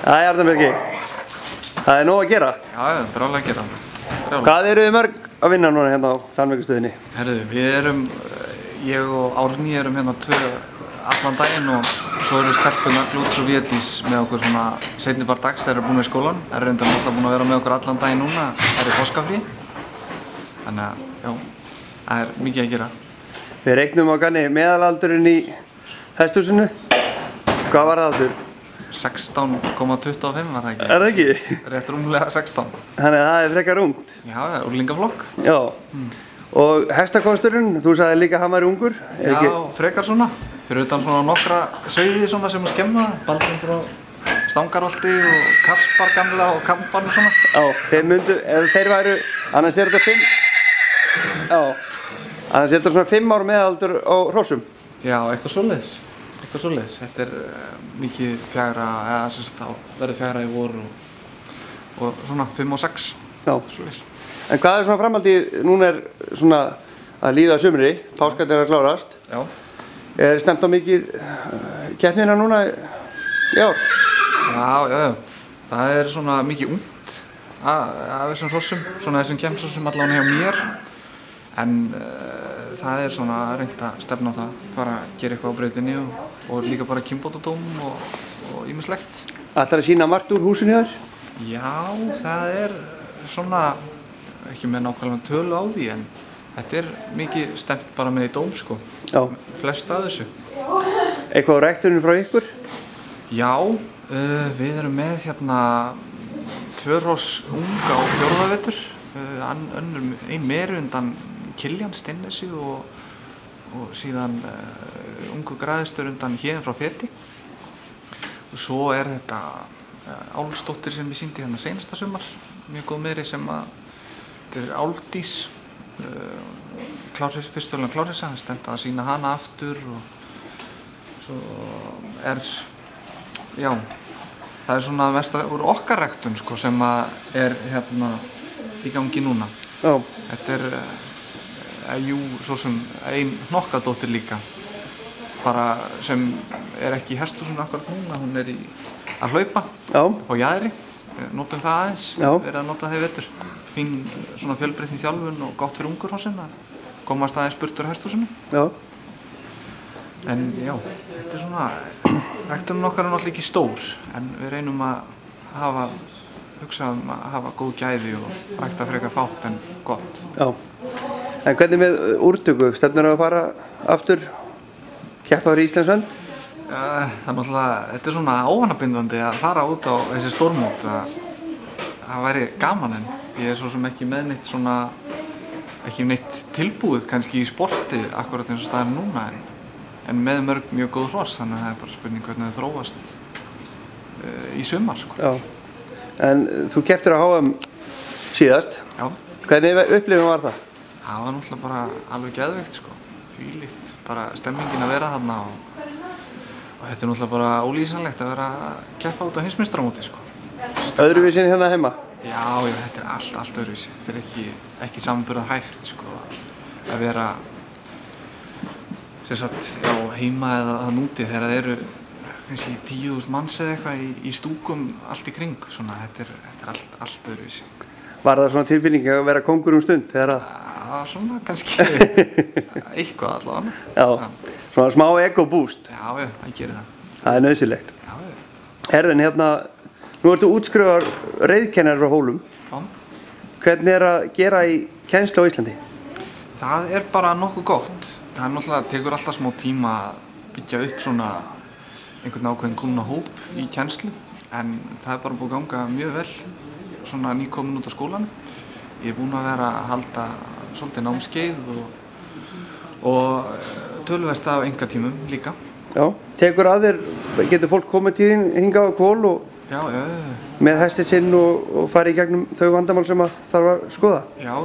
Jæja, Arnarbjörgi. Það nóg að gera. Já, brálega að gera. Hvað eru þið mörg að vinna núna hérna á Dalvíkurstöðinni? Herðu, ég og Árný erum hérna allan daginn og svo eru stelpurnar Glúts og Védís með okkur svona seinni part dags. Þeir eru búin í skólan. Þeir eru reyndar alltaf búin að vera með okkur allan daginn núna. Það er páskafrí. Þannig að, já, það er mikið að gera. Við reiknum á ganni meðalaldurinn í hesthúsinu. Hvað var það aftur? 16,25 var það ekki? Er það ekki? Rétt rúmlega 16. Þannig að það er frekar ungt. Já, úrlingaflokk. Já. Og hestakosturinn, þú sagði líka að hann var ungur. Já, frekar svona. Fyrir utan svona nokkra sauði svona sem að skemma. Baldvin frá Stangarholti og Kaspar gamla og Kampan og svona. Já, þeir myndu, ef þeir væru, annars er þetta 5. Já, annars er þetta svona 5 ár meðaldur á hrossum. Já, eitthvað svoleiðis. Þetta er mikið fjagra, eða sem sagt verður fjagra í vor og svona 5 og 6. Já. Svoleiðis. En hvað er svona framhaldið, núna er svona að líða sumri, páskarnir er að klárast. Já. Er stemt á mikið keppnina núna í ár? Já. Það er svona mikið ungt af þessum hrossum, svona þessum keppnisrossum allavega hjá mér. En það er svona reynt að stefna á það, fara að gera eitthvað á brautinni og líka bara kynbótadóm og ýmislegt. Ætlar að sýna margt úr húsinu þér? Já, það er svona, ekki með nákvæmlega tölu á því, en þetta er mikið stefnt bara með í dóm, sko. Já. Flest af þessu. Eitthvað á ræktunin frá ykkur? Já, við erum með hérna 2 hross unga á 4. vetur, ein meru undan Kiljan Steinnesi og síðan ungu græðistur undan Héðinn frá Feti. Og svo er þetta Álfsdóttir sem ég sýndi hérna seinasta sumar, mjög góð meiri sem að þetta er Álfdís, fyrstölulega Klárisa, það er stemt að sýna hana aftur og svo já, það er svona mest úr okkar ræktun sko sem að er hérna í gangi núna. Já. Þetta er jú, svo sem ein hnokkadóttir líka, bara sem er ekki í hesthúsinu akkurat núna, hún er að hlaupa á jaðri, notum það aðeins, verið að nota það í vetur. Fín svona fjölbreytni þjálfun og gott fyrir ungur hrossinn að komast aðeins burt úr hesthúsinu. Já. En já, þetta er svona, ræktunin okkar er náttúrulega ekki stór, en við reynum að hugsa að hafa góð gæði og rækta frekar fátt en gott. Já. En hvernig með úrtöku? Stefnir að fara aftur, keppa fyrir Íslands hönd? Það er náttúrulega, þetta er svona ávanabindandi að fara út á þessi stórmót. Það væri gaman en ég er svo sem ekki með neitt svona, ekki neitt tilbúið kannski í sporti akkurat eins og staðar núna en með mörg mjög góð hross, þannig að það er bara spurning hvernig þau þróast í sumar sko. Já. En þú kepptir á HM síðast. Já. Hvernig upplifun var það? Það var náttúrulega bara alveg geðveikt sko, þvílíkt, bara stemmingin að vera þarna og þetta er náttúrulega bara ólýsanlegt að vera að keppa út á heimsmeistaramóti sko. Öðruvísi en hérna heima? Já, þetta er allt öðruvísi, þetta er ekki samanburðar hægt sko, að vera sem sagt, já, heima eða núti þegar það eru kannski 10.000 manns eða eitthvað í stúkum allt í kring, svona, þetta er allt öðruvísi. Var það svona tilfinning að vera kóngur stund þegar að? Já, svona kannski eitthvað allavega. Já, svona smá ego-boost. Já, það gerir það. Það er nauðsynlegt. Já. Herðin, hérna, nú ertu útskrifaður reiðkennari frá Hólum. Já. Hvernig er að gera í kennslu á Íslandi? Það er bara nokkuð gott. Það er náttúrulega, tekur alltaf smá tíma að byggja upp svona einhvern ákveðin kunnahóp í kennslu, en það er bara búið að ganga mjög vel. Svona nýkomin út á skólanum. Ég er búinn að vera að halda svolítið námskeið og töluvert af einkatímum líka. Já. Tekur að þér, getur fólk komið til þín hingað á Kvól og með hestinn sinn og fara í gegnum þau vandamál sem að þarf að skoða? Já,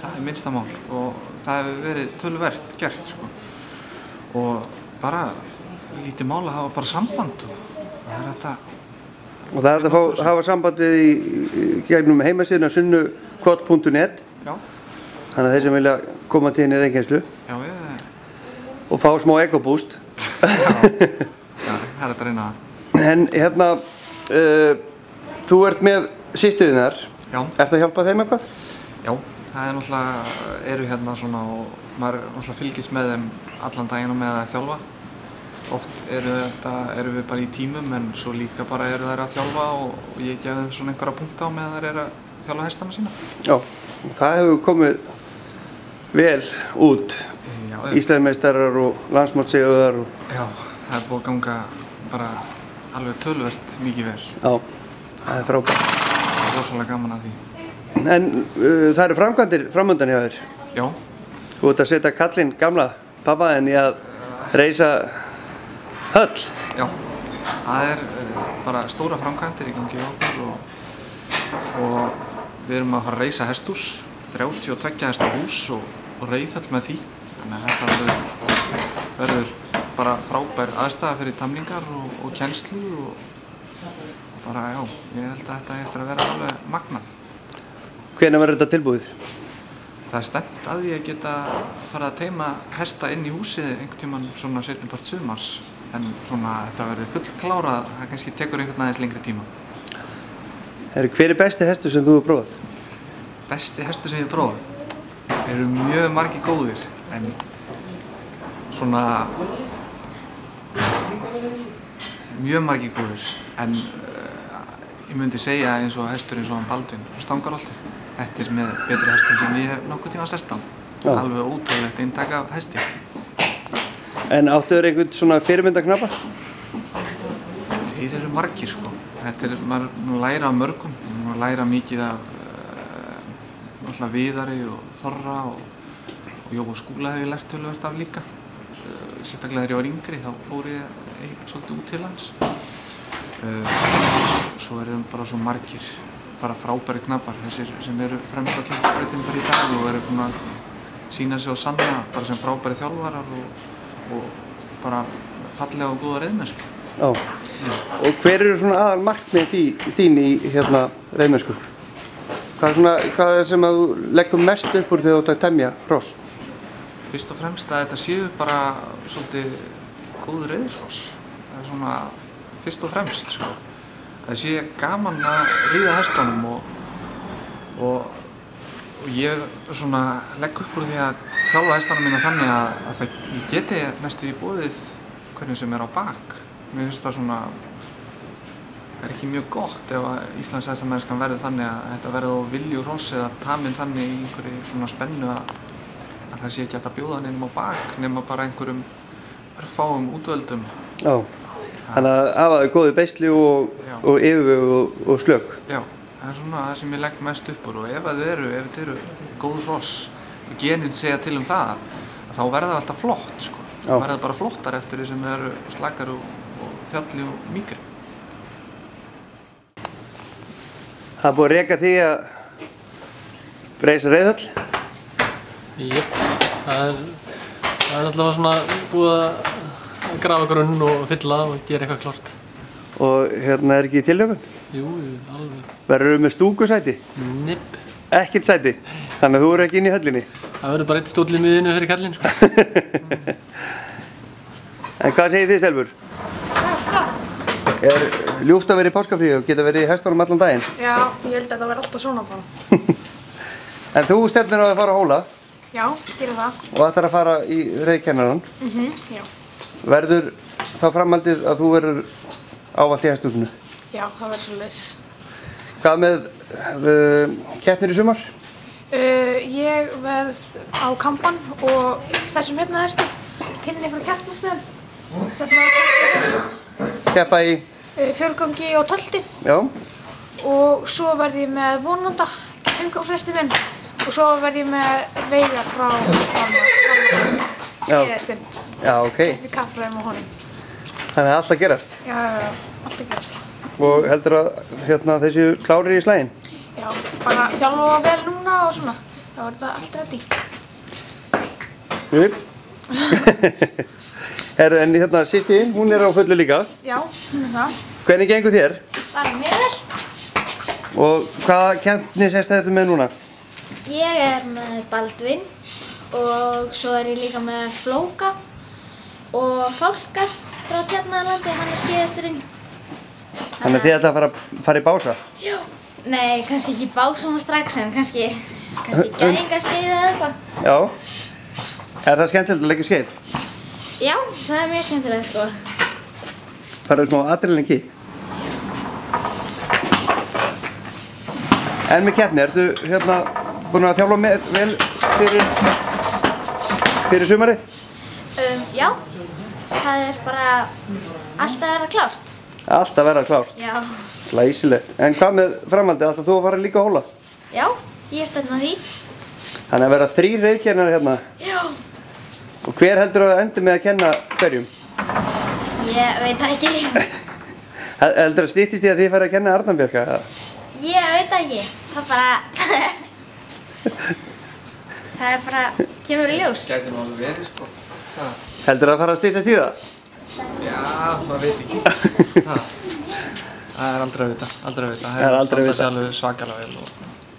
það er minnsta mál og það hefur verið töluvert gert sko. Og bara lítið mál að hafa bara samband og það er þetta. Og það er hægt að hafa samband við í gegnum heimasíðuna sunnukvot.net. Já. Þannig að þeir sem vilja koma til henni í reiðkennslu. Já, og fá smá ego-boost. Já, það er þetta að reyna það. En hérna, Þú ert með systurðinnar. Já. Ertu að hjálpa þeim eitthvað? Já, það er náttúrulega, eru hérna svona og maður náttúrulega fylgist með þeim allan daginn og með að þjálfa. Oft eru við bara í tímum en svo líka bara eru þær að þjálfa og ég gef þeim svona einhverja punkta á meðan þær eru að þjálfa hestana sína. Já, það hefur komið vel út. Já, Íslandsmeistarar og landsmótssigurvegarar og... Já, það er búið að ganga bara alveg töluvert mikið vel. Já, það er frábært. Það er rosalega gaman að því. En það eru framkvæmdir framöndan hjá þér. Já. Þú ert að setja kallinn gamla pappaðinn í að reisa höll. Já, það er bara stóra framkvæmdir í gangi hjá okkur og við erum að fara að reisa hesthús, 32 hesta hús og reiðhöll með því. Þannig að þetta verður bara frábær aðstæða fyrir tamningar og kennslu og bara já, ég held að þetta eftir að vera alveg magnað. Hvenær verður þetta tilbúið? Það er stefnt að ég geta farið að teyma hesta inn í húsið einhvern tímann svona seinni part sumars en svona þetta verður fullklárað, það kannski tekur einhvern aðeins lengri tíma. Hver er besti hestur sem þú hefur prófað? Besti hestur sem ég hef prófað? Þeir eru mjög margir góðir en svona mjög margir góðir en ég myndi segja eins og hestur eins og hann Baldvin frá Stangarholti. Þetta er með betri hestum sem ég hef nokkuð tíma sest á. Alveg ótrúlegt eintak af hesti. En áttu þér einhvern svona fyrirmyndaknappa? Þeir eru margir sko. Þetta er, maður læra af mörgum. Maður læra mikið af Viðari og Þorra og Jóa Skúla hef ég lært töluvert af líka. Sérstaklega þegar ég var yngri þá fór ég svolítið út til hans. Svo eru bara svo margir, bara frábæri knapar, þessir sem eru fremst á kemurbreytinu bara í dag og eru búin að sína sig og sanna bara sem frábæri þjálfarar og bara fallega og góða reiðmennsku. Já. Og hver eru svona aðal markmið þín í reiðmennsku? Hvað er sem að þú leggur mest upp úr þegar þú ert að temja hross? Fyrst og fremst að þetta séu bara svolítið góður reiðhross. Það er svona fyrst og fremst sko. Það sé gaman að ríða hestunum og ég svona legg upp úr því að þjálfa hestana mína þannig að ég geti næstu í boðið hvernig sem er á bak. Mér finnst það svona, það er ekki mjög gott ef að Íslands hestamennskan verður þannig að þetta verður á vilju hross eða taminn þannig í einhverju svona spennu að það sé ekki hægt að bjóða neinum á bak nema bara einhverjum örfáum útvöldum. Já. Þannig að hafa þau góði beisli og yfirvegu og slök. Já, það er svona það sem ég legg mest upp úr og ef þetta eru góð hross og genin segja til það, þá verða það alltaf flott sko. Það verða bara flottar eftir því sem þau eru slakar og þjalli og mýkri. Það er búið að reka því að reisa reiðhöll? Jep, það er alltaf svona búið að grafa grunn og fylla og gera eitthvað klárt. Og hérna er ekki tilhlökun? Jú, alveg. Verður með stúkusæti? Nipp. Ekkert sæti? Þannig að þú eru ekki inn í höllinni? Það verður bara eitt stóll í miðinu fyrir kallinn sko. En hvað segir þið, Stelbur? Það er gott. Er ljúft að vera í páskafríi og geta verið í hestunum allan daginn? Já, ég held að það verði alltaf svona bara. En þú stefnir á að fara á hóla? Já, gerum það. Og ætlar að fara í reiðkennarann? Já. Verður þá framhaldið að þú verður ávallt í hesthúsinu? Já, það verður svoleiðis. Hvað með keppnir í sumar? Ég verð á Kampan og þessum hérna hestum, Tinni frá keppnistöðum. Keppa í? Fjórgangi og tölti. Já. Og svo verð ég með vonanda, 5-gangshesti minn. Og svo verð ég með Veigar frá skeiðhestinn. Já, ok. Við kappræðum á honum. Þannig að allt að gerast? Já, allt að gerast. Og heldur að þessi klárir í slæginn? Já, bara þjálfa vel núna og svona. Þá er þetta allt reddi. Herru, en Sisti, hún er á fullu líka. Já, hún er það. Hvernig gengur þér? Það er mjög vel. Og hvaða keppnishesta ertu með núna? Ég er með Baldvin og svo er ég líka með Flóka og Fálka frá Tjarnarlandi, hann er skíðhesturinn. Þannig að þið ætla að fara í bása? Já. Nei, kannski ekki básuna strax en kannski gæðingaskeið eða eitthvað. Já. Er það skemmtilegt að leggja skeið? Já, það er mjög skemmtilegt sko. Farðu smá adrenalín kík? En með keppni, ertu búin að þjálfa vel fyrir sumarið? Já, það er bara alltaf að vera klárt. Alltaf að vera klárt? Já. Glæsilegt. En hvað með framhaldið? Ætlar þú að fara líka að hóla? Já, ég stefna því. Þannig að vera 3 reiðkennarar hérna? Já. Og hver heldur að endi með að kenna hverjum? Ég veit það ekki. Heldur að styttist í að þið færi að kenna Arnarbjörg? Ég veit það ekki. Það bara... það er bara... kemur í ljós. Gæti nú alveg verið sko. Heldur að fara að styttast í það? Já, maður veit ekki. Það er aldrei að vita. Aldrei að vita. Það er aldrei að vita. Það er alveg svakalega vel og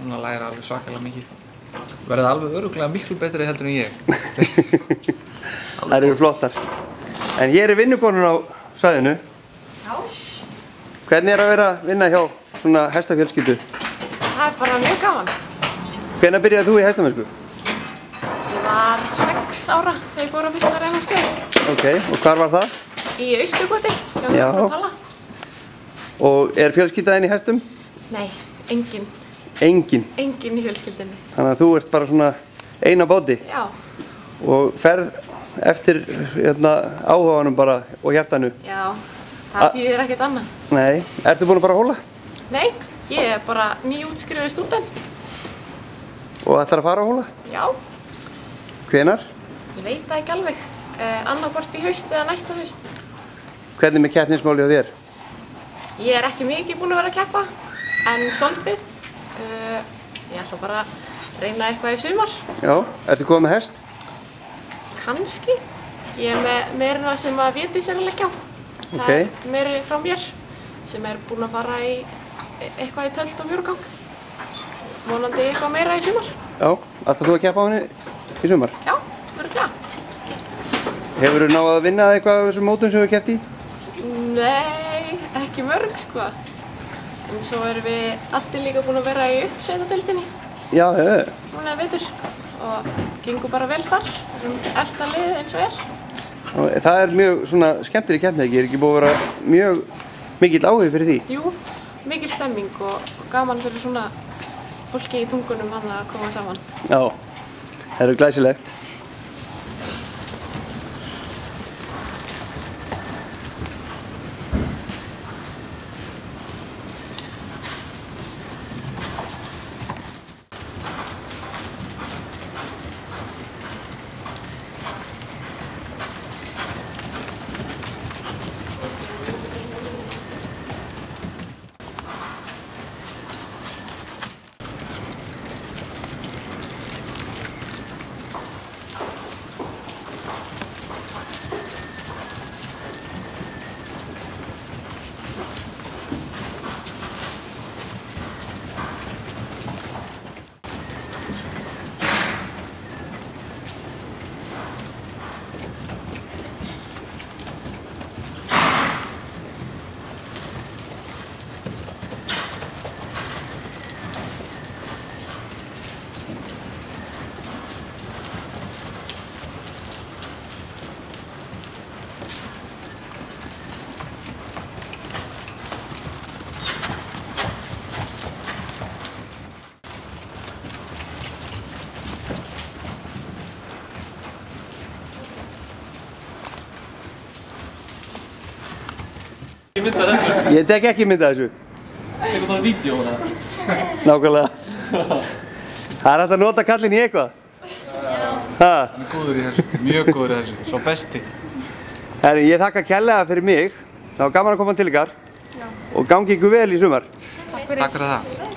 hún að læra alveg svakalega mikið. Verði alveg örugglega miklu betri heldur en ég. Það eru flottar. En hér er vinnukonun á svæðinu. Já. Hvernig er að vera að vinna hjá svona hestafjölskyldu? Það er bara mjög gaman. Hvenær byrjaði þú í hestamennsku? Ég var 6 ára þegar ég fór á fyrsta reynarskeið. Ok, og hvar var það? Í Austurgötu, hjá Já. mér frá Palla. Og er fjölskyldaðinn í hestum? Nei, engin. Engin. Engin í fjölskyldinni. Þannig að þú ert bara svona ein á báti. Já. Og ferð eftir áhuganum bara og hjartanu. Já, það þýðir ekkert annað. Nei, ertu búin að fara að hóla? Nei, ég er bara nýútskrifuð stúdent. Og ætlar að fara að hóla? Já, Hvenær? ég veit það ekki alveg. Annarkvort í haust eða næsta haust. Hvernig með keppnismáli á þér? Ég er ekki mikið búin að vera að keppa, en svolítið. Ég ætla bara að reyna eitthvað í sumar. Já, ertu komið með hest? Kannski. Ég er með meirina sem að Védís er að leggja á. Ok. Það er meiri frá mér sem er búin að fara í eitthvað í tölt og fjórugang. Vonandi eitthvað meira í sumar. Já, ætlar þú að keppa á henni í sumar? Já, örugglega. Hefurðu náð að vinna eitthvað af þessum mótum sem við keppt í? Nei, ekki mörg sko. En svo erum við allir líka búin að vera í uppsveitadeildinni. Já, Núna vetur og gengur bara vel þar. Við erum efsta liðið eins og er. Það er mjög svona skemmtileg keppni, ekki? Er ekki búið að vera mjög mikill áhugi fyrir því? Jú, mikil stemming og gaman fyrir svona fólki í tungunum hann að koma saman. Já, það eru glæsilegt. Ég mynda þessu. Ég tek ekki mynda þessu. Tekur bara vídeo á það. Nákvæmlega. Það er hægt að nota kallinn í eitthvað. Hann er góður í þessu, mjög góður í þessu, svo besti. Herri, ég þakka kærlega fyrir mig. Það var gaman að koma til ykkar. Og gangi ykkur vel í sumar. Takk fyrir það.